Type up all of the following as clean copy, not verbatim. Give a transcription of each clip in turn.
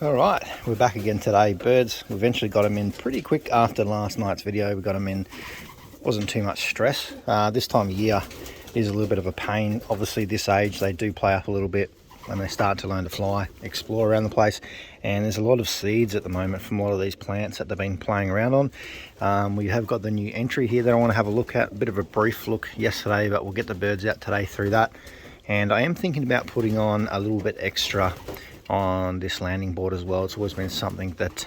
All right, we're back again today. Birds, we eventually got them in pretty quick after last night's video. We got them in, wasn't too much stress. This time of year is a little bit of a pain. Obviously this age, they do play up a little bit when they start to learn to fly, explore around the place. And there's a lot of seeds at the moment from a lot of these plants that they've been playing around on. We have got the new entry here that I want to have a look at. A bit of a brief look yesterday, but we'll get the birds out today through that. And I am thinking about putting on a little bit extra on this landing board as well. It's always been something that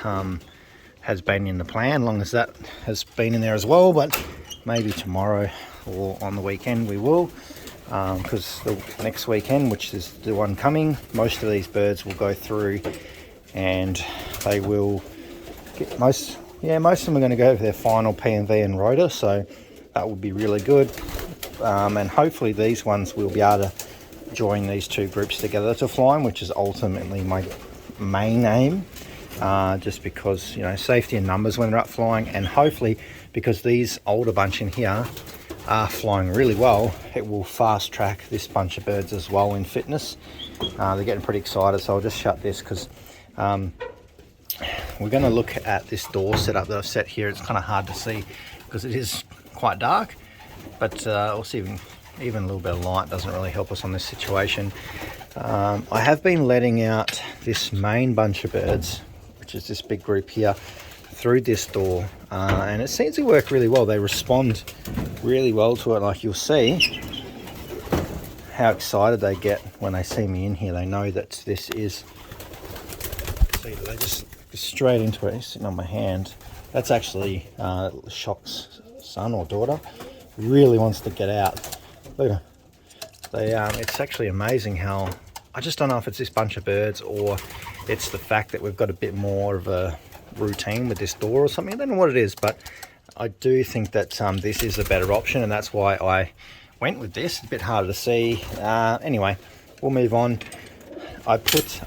has been in the plan, long as that has been in there as well, but maybe tomorrow or on the weekend we will, because the next weekend, which is the one coming, most of these birds will go through and they will get most of them are going to go for their final P&V and rotor, so that would be really good. And hopefully these ones will be able to join these two groups together to fly, which is ultimately my main aim, just because, you know, safety in numbers when they're up flying, and hopefully because these older bunch in here are flying really well, it will fast track this bunch of birds as well in fitness. They're getting pretty excited, so I'll just shut this because we're going to look at this door setup that I've set here. It's kind of hard to see because it is quite dark, but we'll see even a little bit of light doesn't really help us on this situation. I have been letting out this main bunch of birds, which is this big group here, through this door, and it seems to work really well. They respond really well to it. Like, you'll see how excited they get when they see me in here. They know that this is, see, they just go straight into it. He's sitting on my hand. That's actually Shock's son or daughter. Really wants to get out. Look, it's actually amazing how, I just don't know if it's this bunch of birds or it's the fact that we've got a bit more of a routine with this door or something. I don't know what it is, but I do think that this is a better option, and that's why I went with this. It's a bit harder to see. Anyway, we'll move on. I put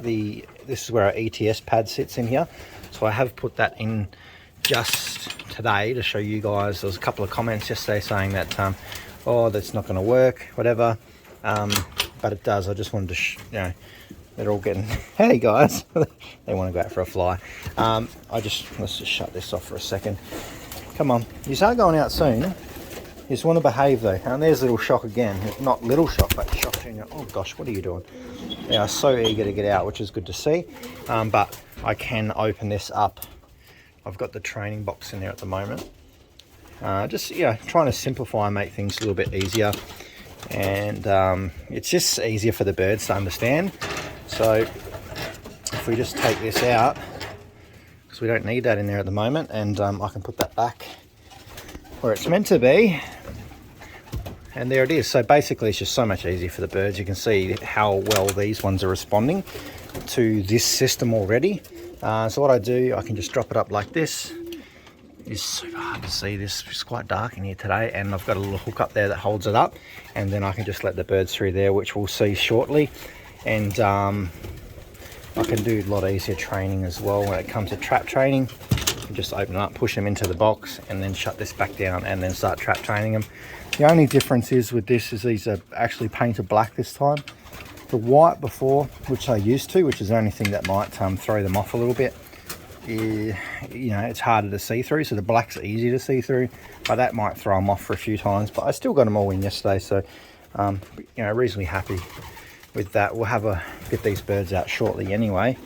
this is where our ETS pad sits in here, so I have put that in just today to show you guys. There was a couple of comments yesterday saying that oh, that's not going to work, whatever, but it does. I just wanted to you know, they're all getting, hey guys, they want to go out for a fly. Let's just shut this off for a second. Come on, you start going out soon. You just want to behave though. And there's little Shock again. Not little Shock, but Shock Junior. Oh gosh, what are you doing? They are so eager to get out, which is good to see. But I can open this up. I've got the training box in there at the moment. Just, yeah, trying to simplify and make things a little bit easier. And it's just easier for the birds to understand. So if we just take this out, because we don't need that in there at the moment, and I can put that back where it's meant to be. And there it is. So basically it's just so much easier for the birds. You can see how well these ones are responding to this system already. So what I do, I can just drop it up like this. It's super hard to see. This is quite dark in here today, and I've got a little hook up there that holds it up, and then I can just let the birds through there, which we'll see shortly. And I can do a lot easier training as well when it comes to trap training. Just open it up, push them into the box, and then shut this back down, and then start trap training them. The only difference is with this is these are actually painted black this time. The white before, which I used to, which is the only thing that might throw them off a little bit, you know, it's harder to see through. So the black's easy to see through, but that might throw them off for a few times. But I still got them all in yesterday, so you know, reasonably happy with that. We'll have get these birds out shortly anyway.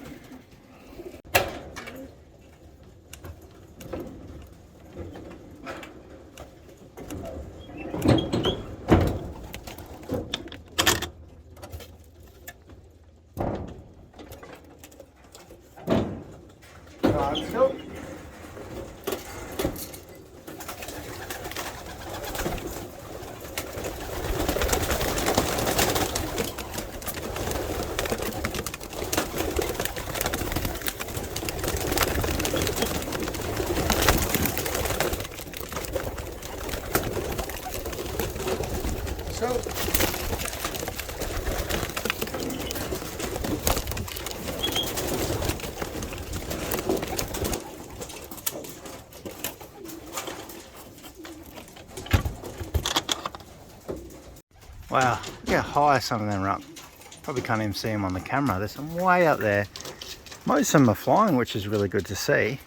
Wow, look how high some of them are up. Probably can't even see them on the camera. There's some way up there. Most of them are flying, which is really good to see.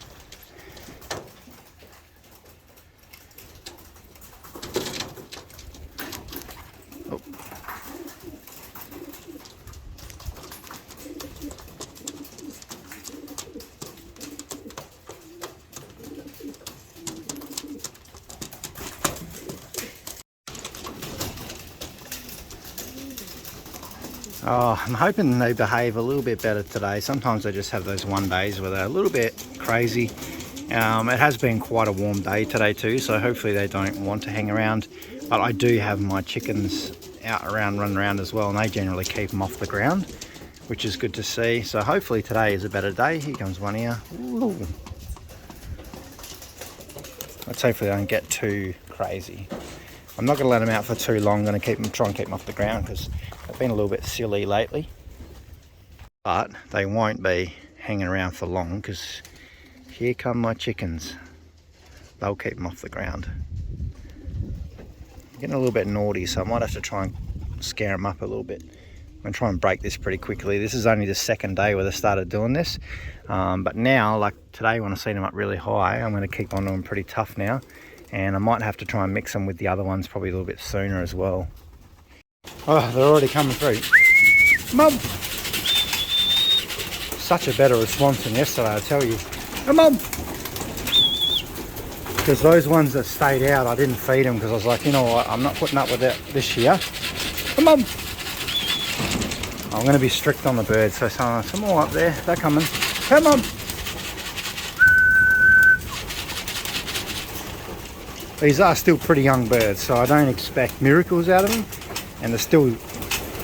Oh, I'm hoping they behave a little bit better today. Sometimes they just have those one days where they're a little bit crazy. It has been quite a warm day today too, so hopefully they don't want to hang around. But I do have my chickens out around, running around as well, and they generally keep them off the ground, which is good to see. So hopefully today is a better day. Here comes one here. Ooh. Let's hopefully they don't get too crazy. I'm not going to let them out for too long. I'm going to try and keep them off the ground because they've been a little bit silly lately. But they won't be hanging around for long because here come my chickens. They'll keep them off the ground. Getting a little bit naughty, so I might have to try and scare them up a little bit. I'm going to try and break this pretty quickly. This is only the second day where they started doing this. But now, like today when I seen them up really high, I'm going to keep on them pretty tough now. And I might have to try and mix them with the other ones probably a little bit sooner as well. Oh, they're already coming through. Mum! Such a better response than yesterday, I tell you. Come on! Because those ones that stayed out, I didn't feed them because I was like, you know what, I'm not putting up with it this year. Come on! I'm going to be strict on the birds, so some more up there. They're coming. Come on! These are still pretty young birds, so I don't expect miracles out of them. And they're still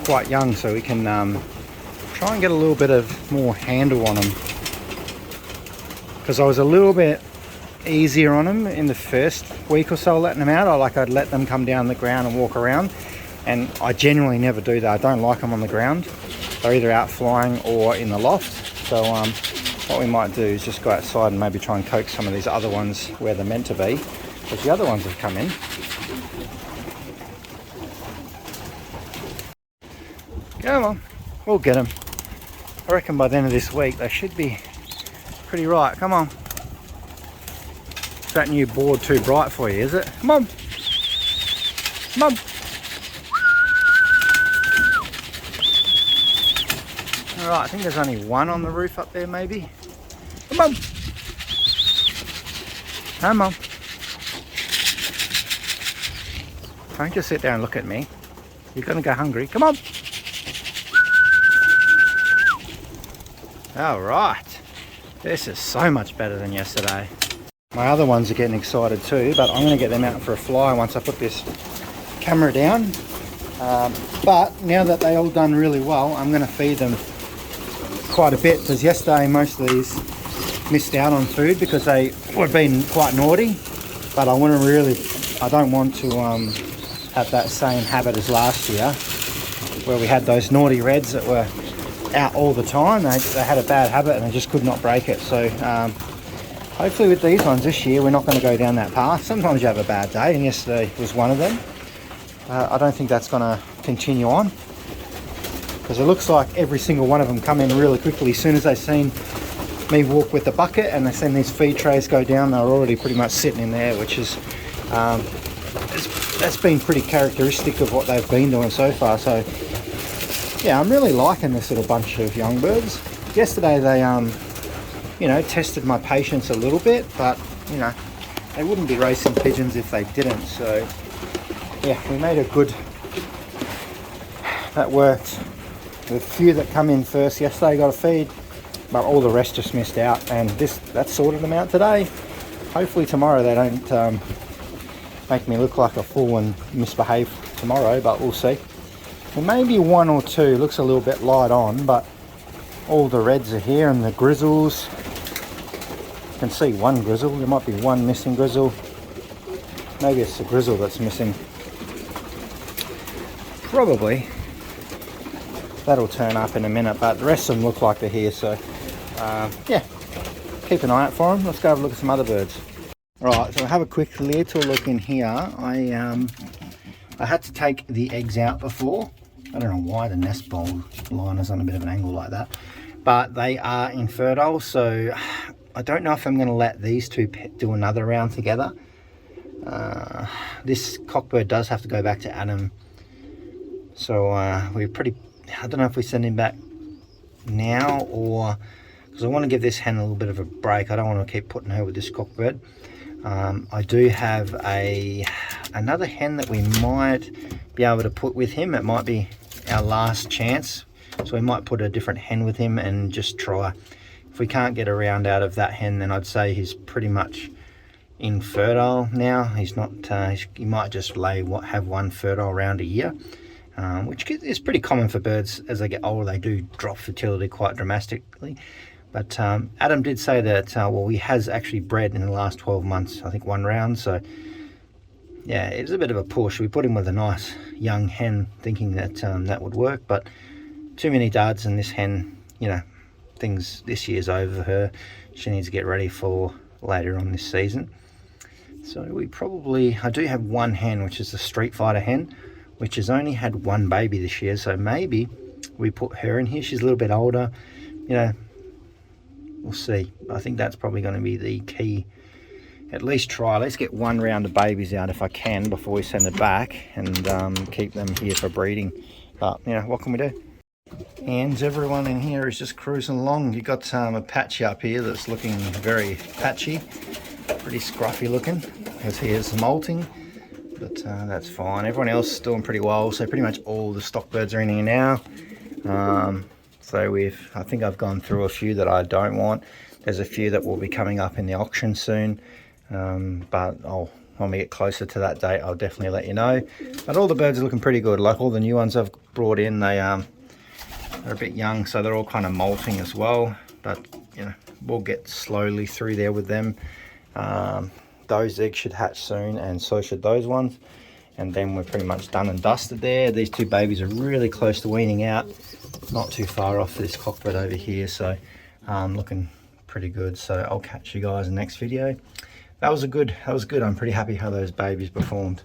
quite young, so we can try and get a little bit of more handle on them. Because I was a little bit easier on them in the first week or so letting them out. I'd let them come down the ground and walk around. And I generally never do that. I don't like them on the ground. They're either out flying or in the loft. So what we might do is just go outside and maybe try and coax some of these other ones where they're meant to be. Because the other ones have come in. Come on, we'll get them. I reckon by the end of this week they should be pretty right. Come on. Is that new board too bright for you, is it? Come on. Come on. Alright, I think there's only one on the roof up there maybe. Come on. Come on. Don't just sit there and look at me. You're going to go hungry. Come on. All right. This is so much better than yesterday. My other ones are getting excited too, but I'm going to get them out for a fly once I put this camera down. But now that they all done really well, I'm going to feed them quite a bit because yesterday most of these missed out on food because they were being quite naughty. But I don't want to have that same habit as last year where we had those naughty reds that were out all the time. They had a bad habit and they just could not break it. So hopefully with these ones this year we're not going to go down that path. Sometimes you have a bad day, and yesterday was one of them. I don't think that's going to continue on because it looks like every single one of them come in really quickly. As soon as they seen me walk with the bucket and they seen these feed trays go down, they're already pretty much sitting in there, which is that's been pretty characteristic of what they've been doing so far. So yeah, I'm really liking this little bunch of young birds. Yesterday they tested my patience a little bit, but they wouldn't be racing pigeons if they didn't. So yeah, we made a good, that worked. The few that come in first yesterday got a feed, but all the rest just missed out, and that sorted them out today. Hopefully tomorrow they don't make me look like a fool and misbehave tomorrow, but we'll see. There may be one or two, looks a little bit light on, but all the reds are here and the grizzles. You can see one grizzle, there might be one missing grizzle. Maybe it's the grizzle that's missing. Probably. That'll turn up in a minute, but the rest of them look like they're here, so yeah, keep an eye out for them. Let's go have a look at some other birds. Right, so I have a quick little look in here. I had to take the eggs out before, I don't know why the nest bowl line is on a bit of an angle like that, but they are infertile, so I don't know if I'm going to let these two do another round together. This cockbird does have to go back to Adam, so I don't know if we send him back now, or because I want to give this hen a little bit of a break. I don't want to keep putting her with this cockbird. I do have another hen that we might be able to put with him. It might be our last chance, so we might put a different hen with him and just try. If we can't get a round out of that hen, then I'd say he's pretty much infertile now. He's not, he might just have one fertile round a year, which is pretty common for birds. As they get older, they do drop fertility quite dramatically. But Adam did say that, well, he has actually bred in the last 12 months, I think 1 round. So yeah, it was a bit of a push. We put him with a nice young hen thinking that that would work, but too many duds, and this hen, you know, this year's over for her. She needs to get ready for later on this season. So I do have one hen, which is the Street Fighter hen, which has only had 1 baby this year. So maybe we put her in here. She's a little bit older, you know, we'll see. I think that's probably going to be the key. At least try. Let's get 1 round of babies out if I can before we send it back, and keep them here for breeding. But, you know, what can we do? And everyone in here is just cruising along. You've got a patchy up here that's looking very patchy, pretty scruffy looking, as he is molting, but that's fine. Everyone else is doing pretty well, so pretty much all the stock birds are in here now. So I think I've gone through a few that I don't want. There's a few that will be coming up in the auction soon, but when we get closer to that date, I'll definitely let you know. But all the birds are looking pretty good. Like all the new ones I've brought in, they're a bit young, so they're all kind of molting as well. But you know, we'll get slowly through there with them. Those eggs should hatch soon, and so should those ones. And then we're pretty much done and dusted there. These 2 babies are really close to weaning out, not too far off this cockbird over here. So looking pretty good. So I'll catch you guys in the next video. That was good. I'm pretty happy how those babies performed.